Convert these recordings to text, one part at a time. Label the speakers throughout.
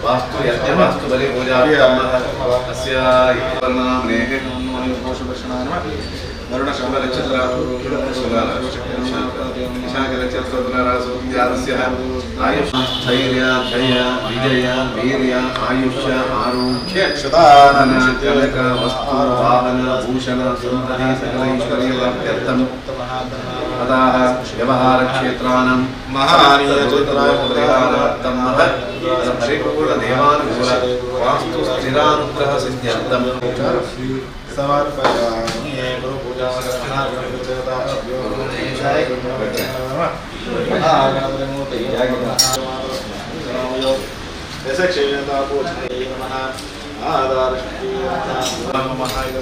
Speaker 1: वास्तु यज्ञ वास्तु बलि पूजा अस्य वरुण शुक्ल नक्षत्र आयुष स्थैर्य जय विजय वीर्य आयुष्य आरोग्य शतानक वस्तु वाहन भूषण सुंदरी सकलैश्वर्यप्राप्त्यर्थम् अतः व्यवहार क्षेत्राणां महानीयचित्रार्थं परिपूर्ण देवानुकूल वास्तु स्थिरानुग्रह सिद्ध्यर्थं समर्पयामि गुरुपूजा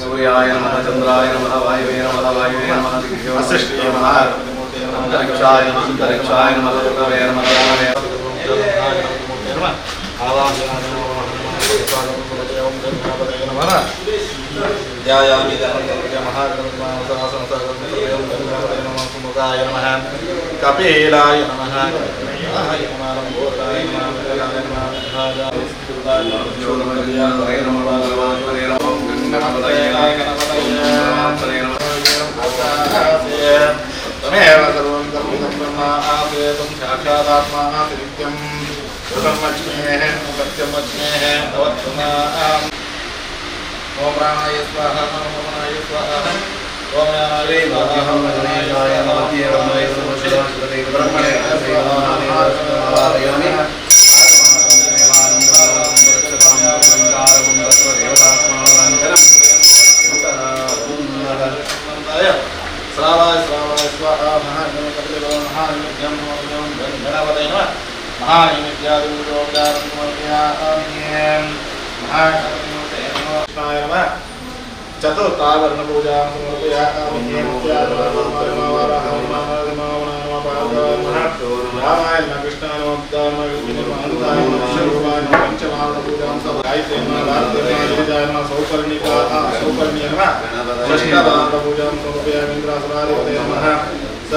Speaker 1: सूर्याय नमः चंद्राय नमः वायवे नमः अंतरिक्षाय नमः रुद्रवे नमः कपिलाय नमः तमेव सर्वं कर्मिदं ब्रह्मा आसेतं साक्षादात्मा नित्यं सुखमच्मेः सत्यमच्मेः तवत्तमाम् ओम प्राणाय स्वाहा ओम मनोमनाय स्वाहा ओम ज्ञानाय स्वाहा ओम गणेशाय नमः ब्रह्मणे स्वाहा श्रावाय श्रावाय स्वाहा महागणपतये महानित्यं गणपतये नमः महानित्यादिगुरोपचारं समर्पयामि महागणपतये नमः चतुर्थावरण पूजां समर्पयामि रामाय नमः कृष्णाय नमः दामोदराय नमः शिवाय नमः पंचमहावरण पूजां गायत्र्यै नमः भारतीय नमः सौपर्णिकाः सौपर्ण्य नमः षष्ठावरण पूजां समर्पयामि इंद्रासनाधिपतये नमः स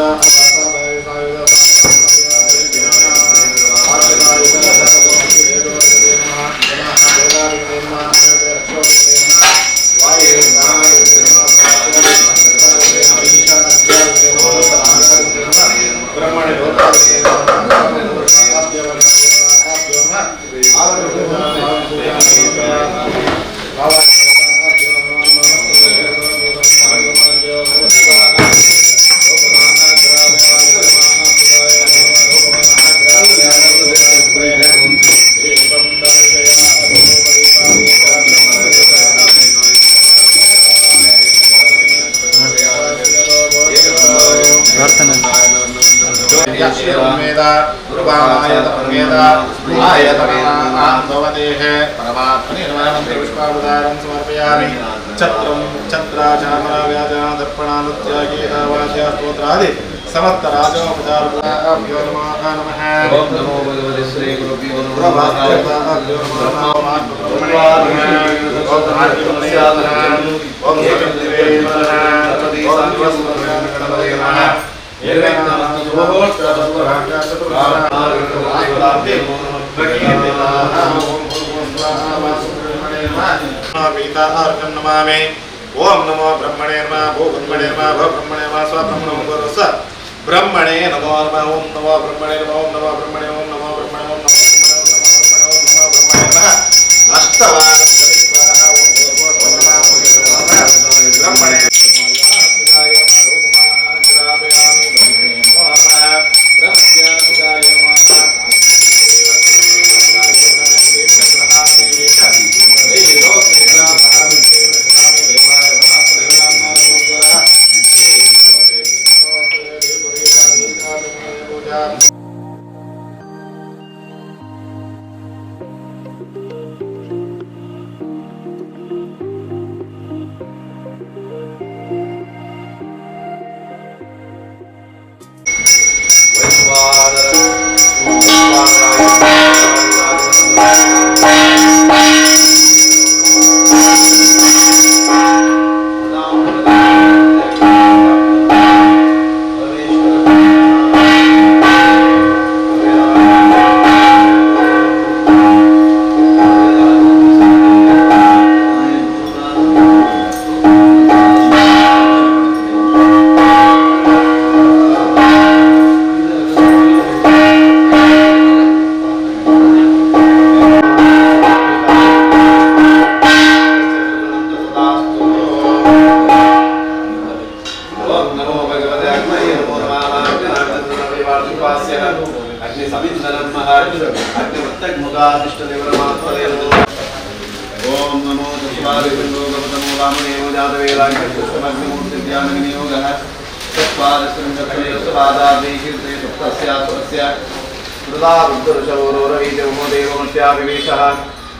Speaker 1: छत्रं छत्राचामराव्याजादर्पणानुत्यागीतावाद्यास्तोत्रादि समस्त राजोपचारभ्यो नमः ओम नमो भगवते श्री गुरुभ्यो नमः ओम नमो ब्रह्मणे नमः भो ब्रह्मणे नमः भो ब्रह्मणे नमः स्वब्रह्मणो गुरुस ब्रह्मणे नमो नमः ओम नमो ब्रह्मणे नमः ओम नमो ब्रह्मणे ओम नमो ब्रह्मणे ओम नमो ब्रह्मणे नमः अष्टवार ब्रह्मणे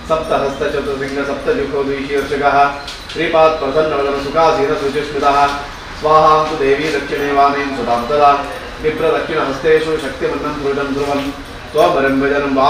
Speaker 2: सप्तहस्तचतुर्लिंग सप्तजुखो द्विशीर्षकः श्रीपाद प्रसन्नवदन सुखासीन सुचिस्मितः स्वाहां तु देवी दक्षिणे वाणीं सुतां तदा विप्रदक्षिणहस्तेषु शक्तिमन्नं ध्रुवं ध्रुवं स्वमरं भजनं वा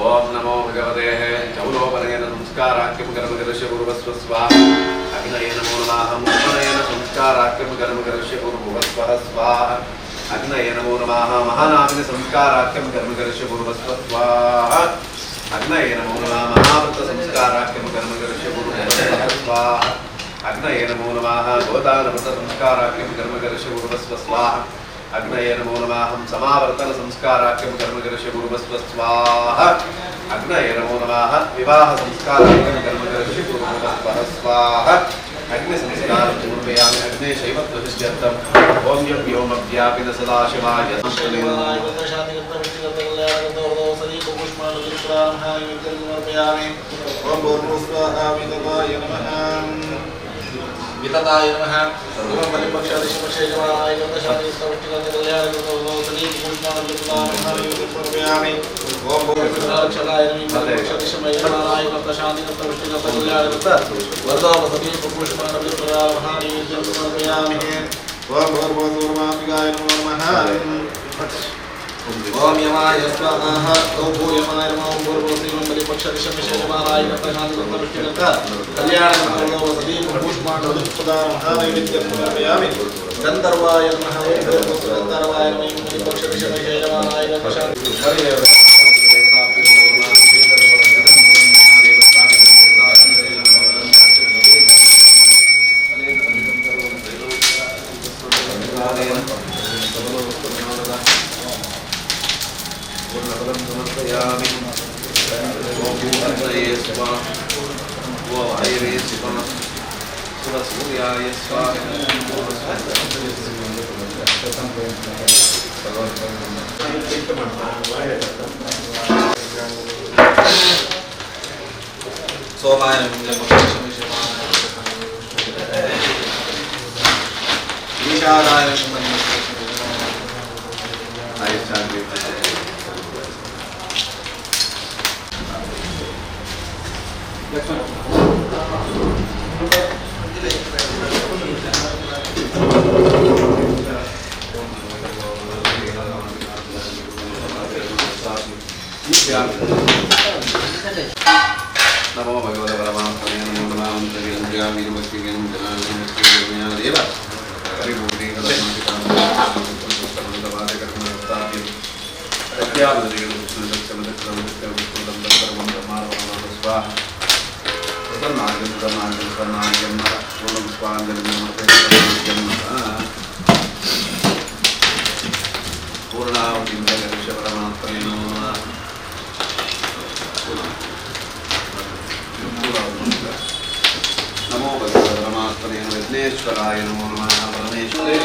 Speaker 2: ओम नमो भगवते चौलोपनयन संस्काराख्यम कर्मकरस्य पूर्वस्व स्वाहा अग्नये नमो नमः मुखनयन संस्काराख्यम कर्मकरस्य पूर्वस्व स्वाहा अग्नये नमो नमः महानामिन संस्काराख्यम कर्मकरस्य पूर्वस्व स्वाहा अग्नये नमो नमः महाव्रत संस्काराख्यम कर्मकरस्य पूर्वस्व स्वाहा अग्नये नमो नमः गोदानव्रत संस्काराख्यम कर्मकरस्य पूर्वस्व स्वाहा अग्नये नमो नमः समावर्तन संस्काराख्यम कर्मकरस्य पूर्वस्व स्वाहा अग्नये नमो नमः विवाह संस्काराख्यम कर्मकरस्य पूर्वस्व स्वाहा अग्नि संस्कारं समर्पयामि अग्ने शैवत्वसिद्ध्यर्थम् ओम यं व्योमव्यापिन सदाशिवाय ओम भूर्भुवस्वः वितताय नमः ओम बलिपक्षादिशमशेषवाय गतशान्ति स्तवष्टिकल्पकल्याणकृतोसली पुष्पाणविप्लामहायुतिपर्पयामि ओम भूर्भुवस्वक्षलाय नमः बलिपक्षादिशमयमानाय गतशान्ति स्तवष्टिकल्पकल्याणकृत वरदोपसली पुष्पाणविप्लामहायुतिपर्पयामि ओम भूर्भुवस्वमापिकाय नमः ओम यमाय स्वाहा ओम भूयमाय नमः ओम भूर्भुवस्वं बलिपक्षादिशमशेषवाय गतशान्ति स्तवष्टिकल्पकल्याणकृत कल्याणकृतोसली पुष्पाणविप्लामहायुतिपर्पयामि गंधर्वाय नमः ओम गंधर्वाय नमः ओम बलिपक्षादिशमशेषवाय गतशान्ति सोमाय ईशानाय नमो भगवते परमात्मने नमो नमः मंत्रज्ञामी नमस्ते देव परिपूर्णे पूर्णावती परमात्मने नमो भगवते परमात्मने विघ्नेश्वराय नमो नमः परमेश्वरे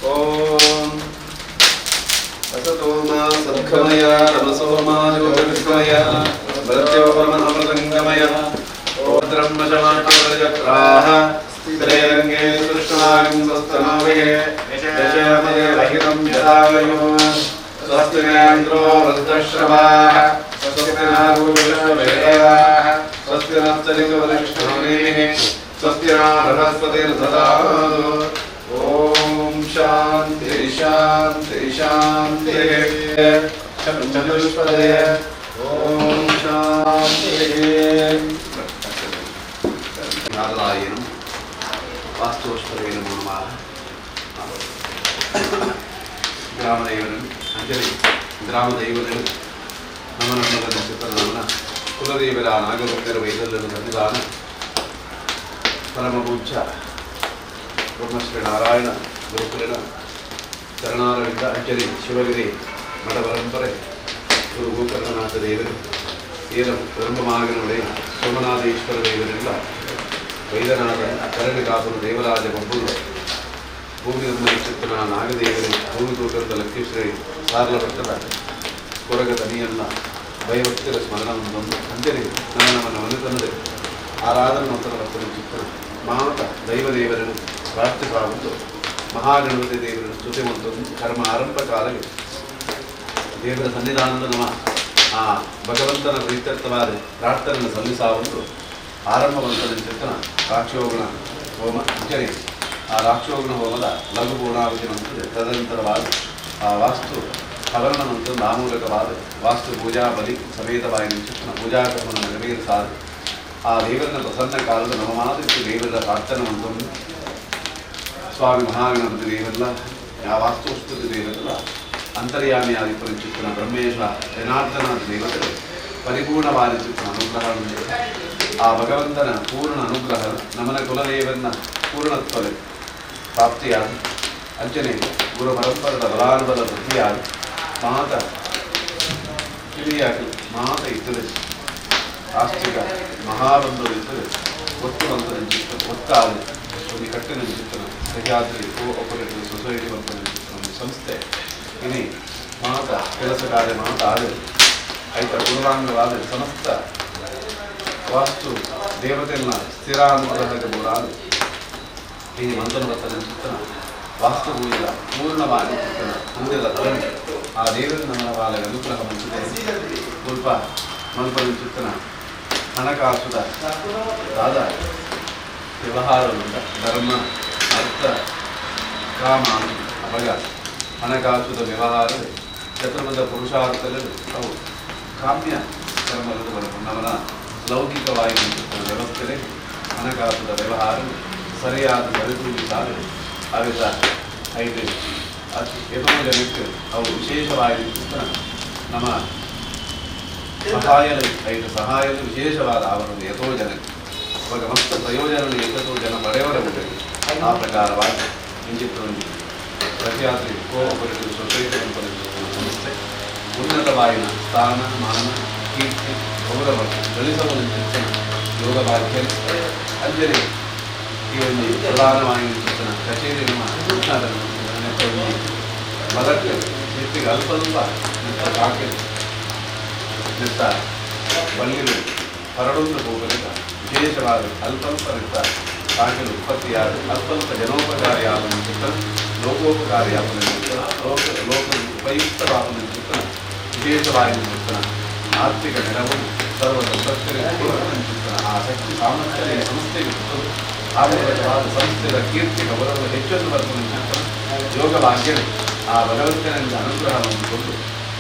Speaker 2: ಓಂ असतो मा सद्गमय नमसो मा ज्योतिर्गमय मृत्यो परमनमृतङ्गमय ओद्रं वशमात्रजत्राः स्थिरैरङ्गे कृष्णागं स्वस्तनावये यशमये रहितं यदावयो स्वस्ति नेन्द्रो वृद्धश्रवाः स्वस्ति नारूषवेदाः स्वस्ति नस्तलिङ्गवरिष्ठोनिः स्वस्ति बृहस्पतिर्ददातु ओम शांति शांति शांति चतुष्पदे ओम शांति नारायणं वास्तुष्पदे नमो नमः ग्रामदैवनं अंजलि ग्रामदैवनं नमनमगन चित्रनामನ ಕುಲದೇವರ ನಾಗಭಕ್ತರ ವೈದಲ್ಯನ ಸನ್ನಿಧಾನ ಪರಮಪೂಜ್ಯ ಬ್ರಹ್ಮಶ್ರೀ ನಾರಾಯಣ ಗುರುಕುಲನ ಶರಣಾರವಿಂದ ಅಂಜಲಿ ಶಿವಗಿರಿ ಮಠ ಪರಂಪರೆ ಗುರು ಗೋಕರ್ಣನಾಥ ದೇವರು ಏಲಂ ಬ್ರಹ್ಮಮಾಗನುடைய ಸೋಮನಾಥೇಶ್ವರ ದೇವರಿಂದ ವೈದ್ಯನಾಥ ಕರಡಿ ಕಾಪುರು ದೇವರಾಜ ಬಬ್ಬೂರು ಭೂಮಿ ನಿರ್ಮಲಿಸುತ್ತಿನ ನಾಗದೇವರು ಭೂಮಿ ಗೋಕರ್ಣದ ಲಕ್ಷ್ಮೀಶ್ರೀ ಸಾರಲ ಭಕ್ತರ ಕೊರಗ ದನಿಯನ್ನ ಭಯಭಕ್ತರ ಸ್ಮರಣವನ್ನು ಬಂದು ಅಂಜಲಿ ನಮ್ಮನ್ನು ಮನೆತನದ ಆರಾಧನೆ ನಂತರ ಭಕ್ತರ ಚಿತ್ರ ಮಾತ ದೈವದೇವರನ್ನು ಪ್ರಾರ್ಥಿಸುವುದು ಮಹಾಗಣಪತಿ ದೇವರನ್ನು ಸ್ತುತಿ ಮಾಡುವುದು ಕರ್ಮ ಆರಂಭ ಕಾಲಕ್ಕೆ ದೇವರ ಸನ್ನಿಧಾನದ ನಮ್ಮ ಆ ಭಗವಂತನ ಪ್ರೀತ್ಯರ್ಥವಾದ ಪ್ರಾರ್ಥನೆಯನ್ನು ಸಲ್ಲಿಸುವುದು ಆರಂಭವಂತನ ಚಿಂತನ ರಾಕ್ಷೋಗಣ ಹೋಮ ಅಂಜಲಿ ಆ ರಾಕ್ಷೋಗಣ ಹೋಮದ ಲಘು ಪೂರ್ಣಾವಧಿ ಮಂತ್ರದ ತದನಂತರವಾದ ಆ ವಾಸ್ತು ಹವರಣ ಮಂತ್ರ ನಾಮೂಲಕವಾದ ವಾಸ್ತು ಪೂಜಾ ಬಲಿ ಸಮೇತವಾಗಿ ಚಿಂತನ ಪೂಜಾ ಕರ್ಮವನ್ನು ನೆರವೇರಿಸಾದ ಆ ದೇವರನ್ನ ಪ್ರಸನ್ನ ಕಾಲದ ನವಮಾದಕ್ಕೆ ದೇವರ ಪ್ರಾರ್ಥನೆ ಮಂತ್ರವನ್ನು ಸ್ವಾಮಿ ಮಹಾಗಣಪತಿ ದೇವರಲ್ಲ ಆ ವಾಸ್ತುಸ್ತುತಿ ದೇವರಲ್ಲ ಅಂತರ್ಯಾಮಿ ಆದಿ ಪರಿಚಿತ್ತನ ಬ್ರಹ್ಮೇಶ ಜನಾರ್ದನಾಥ ದೇವತೆ ಪರಿಪೂರ್ಣವಾದ ಚಿತ್ತನ ಅನುಗ್ರಹ ಆ ಭಗವಂತನ ಪೂರ್ಣ ಅನುಗ್ರಹ ನಮನ ಕುಲದೇವರನ್ನ ಪೂರ್ಣತ್ವದ ಪ್ರಾಪ್ತಿಯಾದ ಅಂಚನೆ ಗುರು ಪರಂಪರದ ಬಲಾನುಬಲ ವೃದ್ಧಿಯಾದ ಮಾತ ಕಿರಿಯಾಗಿ ಮಾತ ಇದ್ದರೆ ಆಸ್ತಿಕ ಮಹಾಬಂಧವಿದ್ದರೆ ಒತ್ತುವಂತನ ಚಿತ್ತ ಒತ್ತಾದ ಒಂದು ಕಟ್ಟಿನ ಚಿತ್ತನ ಸಹ್ಯಾದ್ರಿ ಕೋಆಪರೇಟಿವ್ ಸೊಸೈಟಿ ಅಂತ ಒಂದು ಸಂಸ್ಥೆ ಇನಿ ಮಾತ ಕೆಲಸ ಕಾರ್ಯ ಮಾತ ಆದರೆ ಐತ ಪೂರ್ವಾಂಗವಾದ ಸಮಸ್ತ ವಾಸ್ತು ದೇವತೆಯನ್ನ ಸ್ಥಿರಾನುಗ್ರಹಕ್ಕೆ ಬೋರಾದ ಈ ಮಂತ್ರವರ್ತನ ಚಿತ್ತನ ವಾಸ್ತು ಪೂಜೆಯ ಪೂರ್ಣವಾದ ಚಿತ್ತನ ಮುಂದೆಲ್ಲ ಧರಣಿ ಆ ದೇವರ ನಮ್ಮ ಬಾಲಕ ಅನುಗ್ರಹ ಮಂಚಿದೆ ಸ್ವಲ್ಪ ಮಲ್ಪದ ಚಿತ್ತನ ಹಣಕಾಸುದ ಆದ ವ್ಯವಹಾರದಿಂದ ಧರ್ಮ ಅರ್ಥ ಕಾಮ ಅಪಗ ಹಣಕಾಸುದ ವ್ಯವಹಾರ ಚತುರ್ಮದ ಪುರುಷಾರ್ಥದಲ್ಲಿ ಅವು ಕಾಮ್ಯ ಕರ್ಮಗಳು ಬರಬಹುದು ನಮ್ಮನ ಲೌಕಿಕವಾಗಿ ವ್ಯವಸ್ಥೆಯಲ್ಲಿ ಹಣಕಾಸುದ ವ್ಯವಹಾರ ಸರಿಯಾದ ಸರಿದೂಗಿಸಾದ ಅವಿತ ಐದು ಎಷ್ಟೋ ಜನಕ್ಕೆ ಅವು ವಿಶೇಷವಾಗಿ ನಮ್ಮ ಸಹಾಯದ ಐದು ಸಹಾಯದ ವಿಶೇಷವಾದ ಅವರನ್ನು ಎಷ್ಟೋ ಜನಕ್ಕೆ ಅವಾಗ ಮಸ್ತ ಪ್ರಯೋಜನ ಎಷ್ಟೋ ಜನ ಪಡೆಯವರಬಹುದು ಆ ಪ್ರಕಾರವಾಗಿ ಇಂಚಿತ್ತೊಂದು ಪ್ರಖ್ಯಾತಿ ಕೋಆಪರೇಟಿವ್ ಸೊಸೈಟಿ ಸಂಸ್ಥೆ ಉನ್ನತವಾಗಿನ ಸ್ಥಾನ ಮಾನ ಕೀರ್ತಿ ಗೌರವ ಗಳಿಸುವ ಚಿಂತನ ಯೋಗ ಭಾಗ್ಯ ಅಂಜಲಿ ಈ ಒಂದು ಪ್ರಧಾನವಾಗಿ ಚಿಂತನ ಕಚೇರಿ ನಮ್ಮ ಬಲಕ್ಕೆ ಹೆಚ್ಚಿಗೆ ಅಲ್ಪ ನಿತ್ತ ಕಾಕೆ ನಿತ್ತ ಬಲ್ಲಿರು ಹರಡೊಂದು ಹೋಗಲಿಲ್ಲ ವಿಶೇಷವಾದ ಅಲ್ಪಲ್ಪ ನಿತ್ತ ಕಾಕೆಲು ಉತ್ಪತ್ತಿಯಾದ ಅಲ್ಪಲ್ಪ ಜನೋಪಕಾರಿಯಾದ ಚಿಂತನ ಲೋಕೋಪಕಾರಿಯಾದ ಚಿಂತನ ಲೋಕ ಉಪಯುಕ್ತವಾದ ಚಿಂತನ ವಿಶೇಷವಾಗಿ ಚಿಂತನ ಆರ್ಥಿಕ ನೆರವು ಸರ್ವ ಸಂಪತ್ತಿಗೆ ಚಿಂತನ ಆ ಶಕ್ತಿ ಸಾಮರ್ಥ್ಯ ಸಂಸ್ಥೆಗೆ ಆರ್ಥಿಕವಾದ ಸಂಸ್ಥೆಯ ಕೀರ್ತಿ ಗೌರವ ಹೆಚ್ಚನ್ನು ಬರ್ತದೆ ಚಿಂತನ ಯೋಗ ಭಾಗ್ಯ ಆ ಭಗವಂತನಿಂದ ಅನುಗ್ರಹವನ್ನು ಕೊಂಡು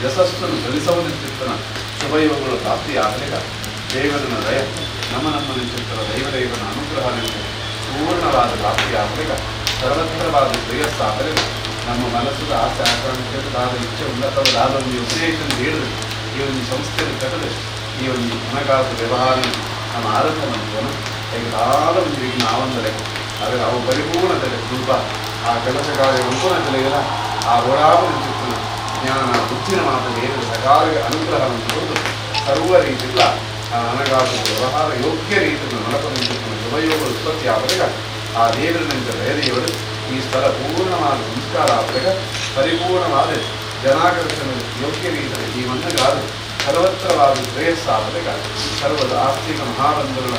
Speaker 2: ಯಶಸ್ಸನ್ನು ಗಳಿಸುವುದ ಚಿಂತನ ಶುಭಯೋಗಗಳು ಪ್ರಾಪ್ತಿಯಾಗಲಿಲ್ಲ ದೇವರನ ದಯ ನಮ್ಮ ಚಿಂತನ ದೈವನ ಅನುಗ್ರಹದಿಂದ ಪೂರ್ಣವಾದ ಪ್ರಾಪ್ತಿಯಾಗಲಿಲ್ಲ ಸರ್ವತ್ರವಾದ ಶ್ರೇಯಸ್ಸಾಗಲಿಲ್ಲ ನಮ್ಮ ಮನಸ್ಸದ ಆಸೆ ಆಕಾಂಕ್ಷೆಯಾದ ಇಚ್ಛೆ ಉನ್ನತವಾದ ಒಂದು ಉದ್ದೇಶವನ್ನು ಹೇಳಿದ್ರೆ ಈ ಒಂದು ಸಂಸ್ಥೆಯನ್ನು ಕಟ್ಟದೆ ಈ ಒಂದು ಹಣಕಾಸು ವ್ಯವಹಾರ ನಮ್ಮ ಆರಂಭವನ್ನು ಕಾಲ ಒಂದು ಈಗ ನಾವಂದರೆ ಆದರೆ ಅವು ಪರಿಪೂರ್ಣತೆ ರೂಪ ಆ ಕೆಲಸ ಕಾರ್ಯ ಸಂಪೂರ್ಣತೆಲ್ಲ ಆ ಓಡಾಡುವ ಚಿತ್ತನ ಜ್ಞಾನ ಬುದ್ಧಿನ ಮಾತನ್ನು ಏನಿದೆ ಸಕಾಲಿಕ ಅನುಗ್ರಹವನ್ನು ಕೊಟ್ಟು ಸರ್ವ ರೀತಿಯಿಂದ ಆ ಹಣಕಾಸು ವ್ಯವಹಾರ ಯೋಗ್ಯ ರೀತಿಯನ್ನು ನಡಪದ ಶುಭಯೋಗ ಉತ್ಪತ್ತಿ ಆಗಲಿಲ್ಲ ಆ ದೇವರಿನಿಂದ ದಯದೇವರು ಈ ಈ ಸ್ಥಳ ಪೂರ್ಣವಾದ ಸಂಸ್ಕಾರ ಆದಾಗ ಪರಿಪೂರ್ಣವಾದ ಜನಾಕರ್ಷಣ ಯೋಗ್ಯ ರೀತಿಯಲ್ಲಿ ಈ ಮಣ್ಣಗಾದ ಸರ್ವತ್ರವಾದ ಶ್ರೇಯಸ್ಸಾದಾಗ ಸರ್ವದ ಆಸ್ತಿಕ ಮಹಾಬಂಧುಗಳ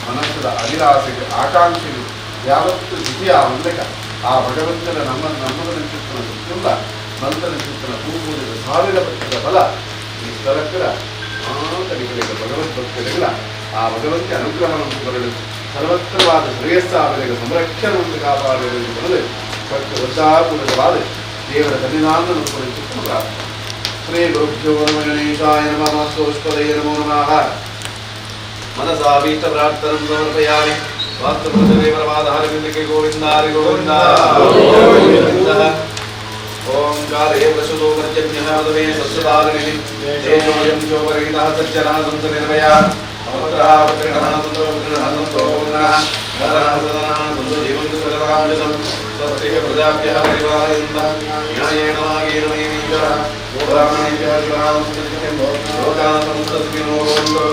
Speaker 2: ಮನಸ್ಸದ ಅಭಿಲಾಷೆಗೆ ಆಕಾಂಕ್ಷೆಗಳು ಯಾವತ್ತು ದ್ವಿತೀಯ ಬಂದಾಗ ಆ ಭಗವಂತನ ನಮ್ಮದ ಚಿತ್ತನ ಸುತ್ತುಲ್ಲ ಮಂತ್ರನ ಚಿತ್ತನ ಪೂರ್ವದ ಸಾವಿರ ವರ್ಷದ ಫಲ ಈ ಸ್ಥಳಕ್ಕರ ಆಂತರಿಗಳಿಗೆ ಭಗವದ್ಭಕ್ತರಿಗಳ ಆ ಭಗವಂತ ಅನುಗ್ರಹವನ್ನು ಬರಲು ಸರ್ವತ್ರವಾದ ಶ್ರೇಯಸ್ಸಾವರಿಗೆ ಸಂರಕ್ಷಣವನ್ನು ಕಾಪಾಡಲು ಬರಲು ಭಕ್ತ ವರ್ಷಾಪೂರ್ವಕವಾದ ದೇವರ ಸನ್ನಿಧಾನವನ್ನು ಚಿತ್ತನ ಪ್ರಾರ್ಥನೆ ಶ್ರೀ ಗುರುಭ್ಯೋ ನಮಃ ಗಣೇಶಾಯ ನಮಃ ಸೋಷ್ಪದಯ ನಮೋ ನಮಃ ಮನಸಾಭೀಷ್ಟ ಪ್ರಾರ್ಥನಂ ಸಮರ್ಪಯಾಮಿ ವಾಸ್ತುಪರಮಾಧಾರವಿಂದಕ್ಕೆ ಗೋವಿಂದ ಹರಿ ಗೋವಿಂದ ಓಂ ಕಾಲೇ ಪ್ರಸುತೋ ಪರ್ಜನ್ಯಃ ಮಧುಮೇ ಸಸ್ಯಧಾರಿಣಿ ತೇಜೋಯಂ ಜೋಪರಹಿತಃ ಸಜ್ಜನಃ ಸಂತ ನಿರ್ಭಯಃ ಅಮೃತಃ ವಕ್ರಿಣಃ ಸಂತೋಷಃ ಸಂತೋಷಃ ವರನಃ ಸದನಃ ಸಂತೋ ಜೀವಂತ ಸರ್ವಕಾಮಜಂ ಸ್ವಸ್ತಿಃ ಪ್ರಜಾಭ್ಯಃ ಪರಿಪಾಲಯन्तಃ ನ್ಯಾಯೇನ ಮಾರ್ಗೇಣ ಮಹೀಶ್ವರಃ ಗೋಬ್ರಾಹ್ಮಣೇಭ್ಯಃ ಶಿವಾಂ ಸತ್ಯಂ ಲೋಕಾಃ ಸಮಸ್ತಸುಖಿನೋ ಭವಂತು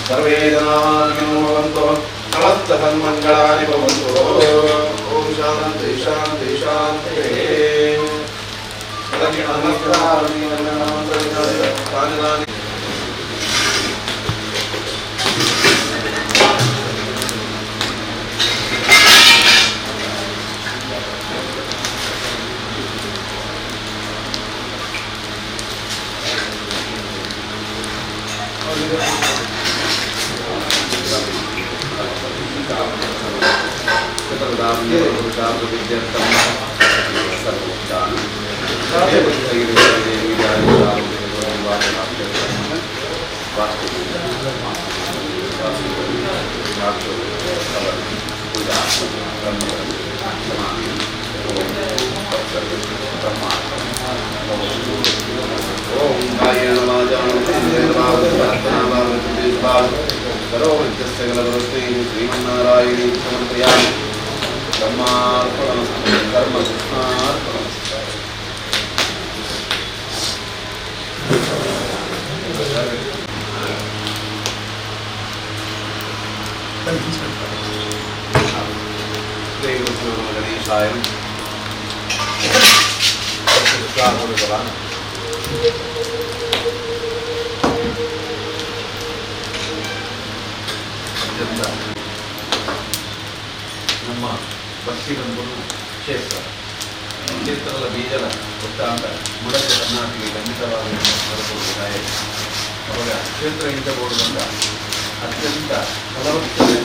Speaker 2: ಸರ್ವೇ ಜನಾಃ ಸುಖಿನೋ ಭವಂತು ನಮಸ್ತ ಸನ್ಮಂಗಳಾನಿ ಭವಂತು ಓಂ ಶಾಂತಿ ಶಾಂತಿ ಶಾಂತಿ ನಮಸ್ಕಾರ ಶ್ರೀಮನ್ನಾರಾಯಣಿ ಸಮರ್ಪಯಾಮಿ ಬ್ರಹ್ಮಾರ್ಪಣಮಸ್ತು ಕರ್ಮ ಕೃಷ್ಣಾರ್ಪಣಮಸ್ತು ಶ್ರೀ ಗುರುಭ್ಯೋ ನಮಃ ಗಣೇಶಾಯ ನಮ್ಮ ಭಕ್ತಿಗಂಬನು ಕ್ಷೇತ್ರದ ಬೀಜದ ಒಟ್ಟಾಂತ ಮುಡಕ ಕರ್ನಾಟಕ ಖಂಡಿತವಾಗಿ ಬರಬಹುದಾಯ ಅವಾಗ ಕ್ಷೇತ್ರ ಇಂಟಬೋರ್ಡ್ ಅತ್ಯಂತ ಫಲವತ್ತತೆ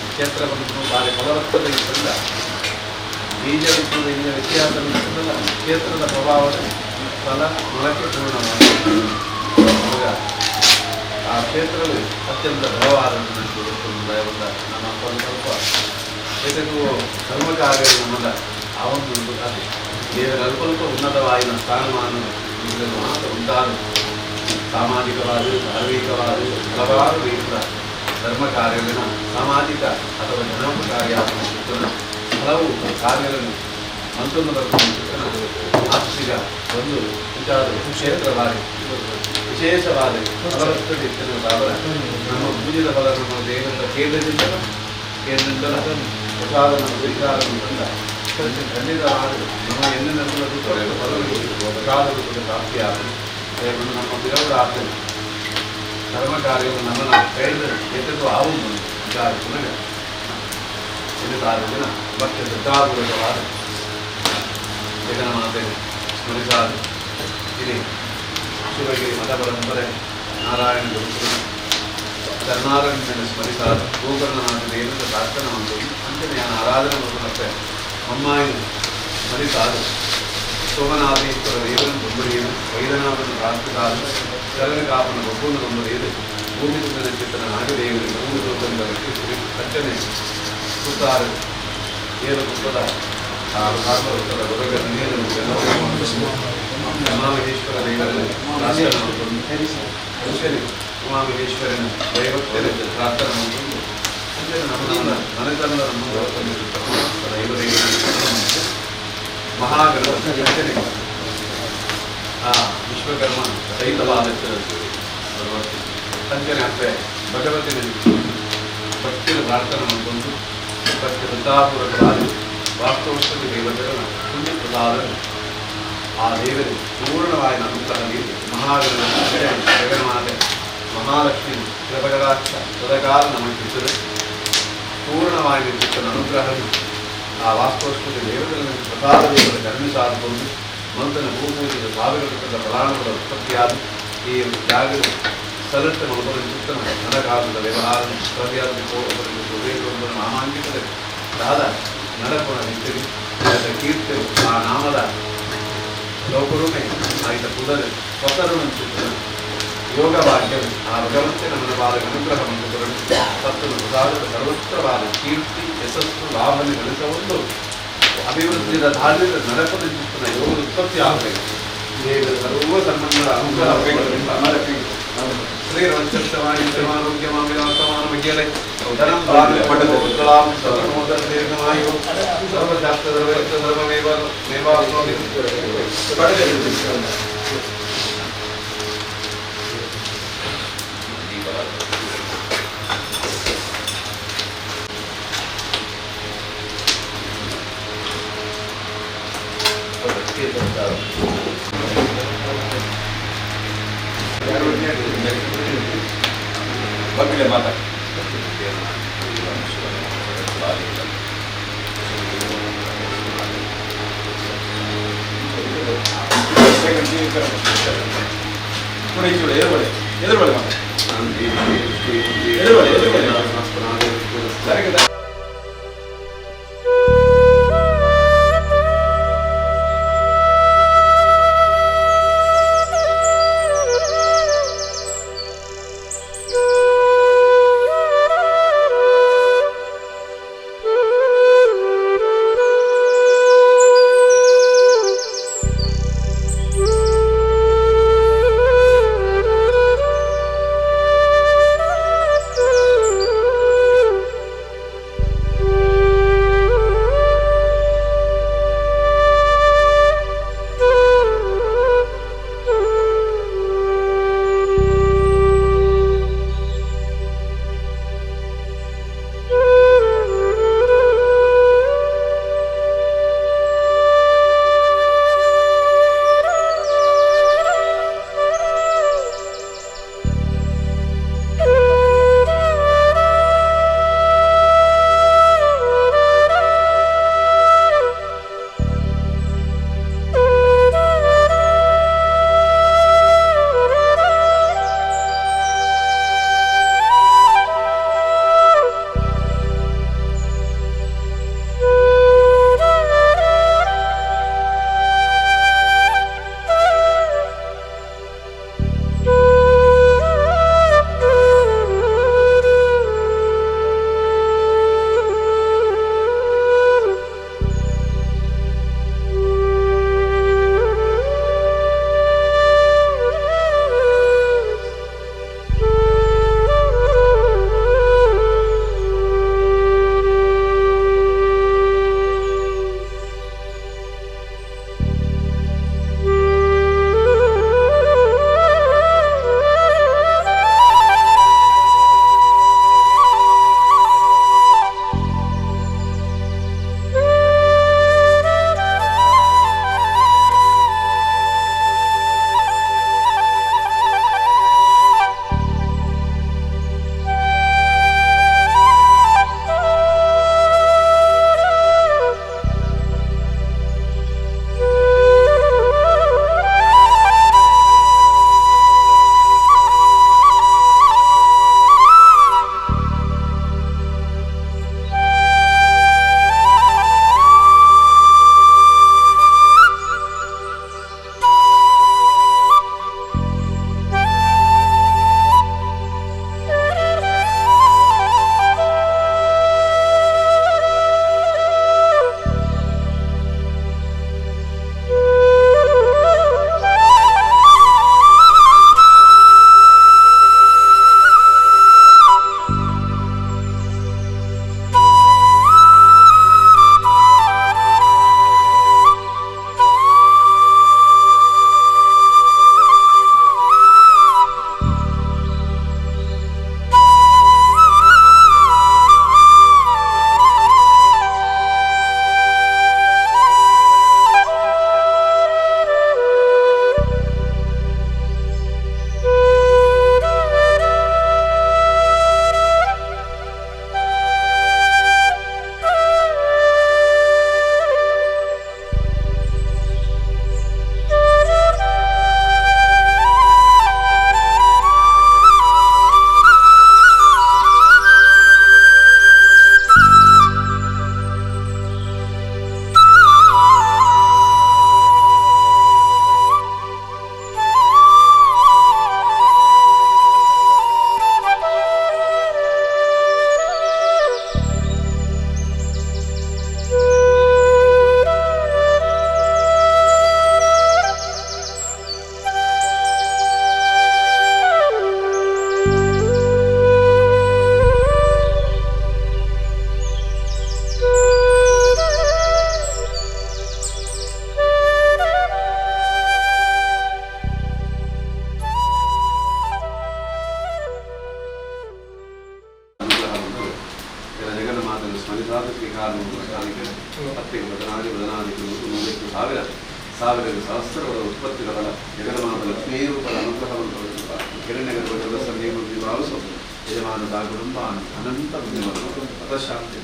Speaker 2: ಕ್ಷೇತ್ರವನ್ನು ಬಾರಿ ಫಲವತ್ತತೆ ಇದ್ದರಿಂದ ಬೀಜ ಬಿತ್ತುವುದರಿಂದ ವ್ಯತ್ಯಾಸ ಇರ್ತದಲ್ಲ ಕ್ಷೇತ್ರದ ಪ್ರಭಾವದ ಫಲ ಮೊಳಕೆ ಪೂರ್ಣವಾಗಿ ಅವಾಗ ಆ ಕ್ಷೇತ್ರವು ಅತ್ಯಂತ ಬಲವಾದನ್ನು ದಯವಂತ ನಮ್ಮ ಸ್ವಲ್ಪ ಇದಕ್ಕೂ ಧರ್ಮ ಕಾರ್ಯಗಳು ನಮ್ಮದ ಆ ಒಂದು ಅದೇ ದೇವರ ಅಲ್ಪ ಉನ್ನತವಾದ ಸ್ಥಾನಮಾನ ಮಾತ್ರ ಉಂಟಾದ ಸಾಮಾಜಿಕವಾದ ಧಾರ್ಮಿಕವಾದ ಹಲವಾರು ರೀತಿಯ ಧರ್ಮ ಕಾರ್ಯಗಳನ್ನು ಸಾಮಾಜಿಕ ಅಥವಾ ಜನೋಪಕಾರಿಯ ಹಲವು ಕಾರ್ಯಗಳನ್ನು ಮಂತ್ರನ ಆಸ್ತಿಕ ಒಂದು ವಿಚಾರ ಕ್ಷೇತ್ರವಾದ ವಿಶೇಷವಾದ ಫಲವತ್ತತೆ ಅವರ ನಮ್ಮ ಪೂಜಿತ ಫಲ ನಮ್ಮ ದೇವರ ಕೇಂದ್ರದಿಂದ ಪ್ರಸಾದ ನಮ್ಮ ವಿಚಾರವನ್ನು ತಂದ ಖಂಡಿತವಾದ ನಮ್ಮ ಎಂದಿನಲ್ಲೂ ತೊರೆಯುವ ಫಲಗಳು ಪ್ರಸಾದಗಳು ಕೂಡ ಪ್ರಾಪ್ತಿಯಾಗಲಿ ನಮ್ಮ ಬಿರವರ ಆಗ್ತದೆ ಧರ್ಮ ಕಾರ್ಯವು ನಮ್ಮನ್ನು ಕೈಯಿಂದ ಎತ್ತುವ ಆವುದು ವಿಚಾರ ಪುನಃ ದಿನ ಭಕ್ತ ಶ್ರದ್ಧಾಪೂರ್ವಕವಾದ ಜಗನ್ಮಾತೆ ಸ್ಮರಿಸಾದ ಇಲ್ಲಿ ಶಿವಗಿರಿ ಮಠ ಪರಂಪರೆ ನಾರಾಯಣ ಗುರುಗಳು ಕರ್ನಾಟಕದಲ್ಲಿ ಸ್ಮರಿಸಾದ ಗೋಕರ್ಣನಾಥ ದೇವರ ಪ್ರಾರ್ಥನೆ ಒಂದು ಅಂಚನೆಯ ಆರಾಧನೆ ಮತ್ತೆ ಅಮ್ಮಾಯಿನ ಸ್ಮರಿಸಾದ ಸೋಮನಾಥೇಶ್ವರ ದೇವರನ್ನು ಬೊಂಬರಿಯನ್ನು ವೈದ್ಯನಾಥನ ಪ್ರಾರ್ಥಿಸಾದ ಶರಣ ಕಾಪನ ಬೊಬ್ಬನ ಬೊಂಬರಿಯದು ಭೂಮಿ ಸುಂದರ ಚಿತ್ತನ ನಾಗದೇವರಿಗೆ ಮೂರು ಲೋಕದ ಅರ್ಚನೆ ಸುತ್ತಾರ ಏಳು ಪುಷ್ಪದ ಆ ಭಾಗವತದ ಹೊರಗ ನೀರು ಉಮಾಮಹೇಶ್ವರ ದೇವರನ್ನು ಪ್ರಾರ್ಥನೆ ಉಮಾಮಹೇಶ್ವರನ ದೈವತ್ವದ ಪ್ರಾರ್ಥನೆ ಮಾಡಿಕೊಂಡು ನಮ್ಮ ಮನೆತನದ ಮಹಾಗಣಪತಿ ಅರ್ಚನೆ ಆ ವಿಶ್ವಕರ್ಮ ಸಹಿತವಾದ ಅಂಚನೆ ಅಪ್ಪೆ ಭಗವತಿನ ಭಕ್ತಿಯ ಪ್ರಾರ್ಥನೆ ಮಾಡಿಕೊಂಡು ಭಕ್ತಿ ವೃತ್ತಾಪೂರ್ವಕವಾದ ವಾಸ್ತವದಲ್ಲಿ ದೇವತೆಗಳ ಪುಣ್ಯ ಪ್ರಸಾದ ಆ ದೇವರು ಪೂರ್ಣವಾಗಿ ಅನುಗ್ರಹ ನೀಡಿ ಜಗನ್ಮಾತೆ ಮಹಾಲಕ್ಷ್ಮಿ ಕೃಪಕಟಾಕ್ಷ ಸದಕಾಲ ನಮಗಿದ್ದರೆ ಪೂರ್ಣವಾಗಿ ನಿರ್ಮಿಸಿದ ಅನುಗ್ರಹ ಆ ವಾಸ್ತವದಲ್ಲಿ ದೇವತೆಗಳ ಪ್ರಸಾದ ದೇವರ ಕರ್ಮಿಸಾರಬಹುದು ಮಂತ್ರನ ಭೂಪೂಜೆಯ ಸಾವಿರದ ಪ್ರಧಾನಗಳ ಉತ್ಪತ್ತಿಯಾದ ಈ ಜಾಗದ ಸಲಟ್ಟ ಮನೋಪರಿಚಿತ್ತನ ನನಗಾದ ವ್ಯವಹಾರ ಸರಿಯಾದ ನಾಮಾಂಕಿತದ ದಾದ ನಡಪುಣ ನಿಂತಿರಿ ಕೀರ್ತಿ ಆ ನಾಮದ ಲೋಕರೂಪೆ ಆಯ್ತ ಪುದರ್ ಸ್ವತರು ಯೋಗ ಭಾಗ್ಯವು ಆ ಭಗವಂತನ ಮನವಾದ ಅನುಗ್ರಹ ಮಂತ್ರಗಳು ಸತ್ತನು ಪ್ರಸಾದದ ಸರ್ವತ್ರವಾದ ಕೀರ್ತಿ ಯಶಸ್ಸು ಲಾಭವನ್ನು ಗಳಿಸಬಹುದು ಅಭಿವೃದ್ಧಿಯ ಧಾರ್ಮಿಕ ನಡಪದ ಚಿತ್ತನ ಯೋಗ ಉತ್ಪತ್ತಿ ಆಗಬೇಕು ದೇವರ ಸರ್ವ ಸಂಬಂಧಗಳ ಅನುಗ್ರಹ ಶ್ರೀರಂಚಮಾರೋಗ್ಯಮಾವಿರಾಸಮಾನ ಬಗ್ಗೆ ಧನಂ ಪಟ್ಟಲಾಂ ಸರ್ವಮೋದರ ದೀರ್ಘಮಾಯು ಸರ್ವಶಾಸ್ತ್ರ ಧರ್ಮಮೇವ ಮೇವಾಸ್ವಾಮಿ
Speaker 3: ಬಗ್ಗೆ ಮಾತಾಡಿ ಎದುರುಬಳೆ
Speaker 2: ಲಕ್ಷಾಧಿಕರು 100,000 ಸಾವಿರದ ಸಹಸ್ರಗಳ ಉತ್ಪತ್ತಿಗಳ ಜಗನ್ಮಾತ ಲಕ್ಷ್ಮೀ ರೂಪದ ಅನುಗ್ರಹವನ್ನು ಕಿರಣ್ಯಗಳ ಸಂದೇಹವನ್ನು ಭಾವಿಸು ಯಜಮಾನ ಕುಟುಂಬ ಅನಂತ ಬುದ್ಧಿಮರು ಪದಶಾಂತಿ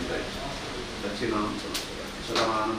Speaker 2: ದಕ್ಷಿಣಾಂ ಶತಮಾನಂ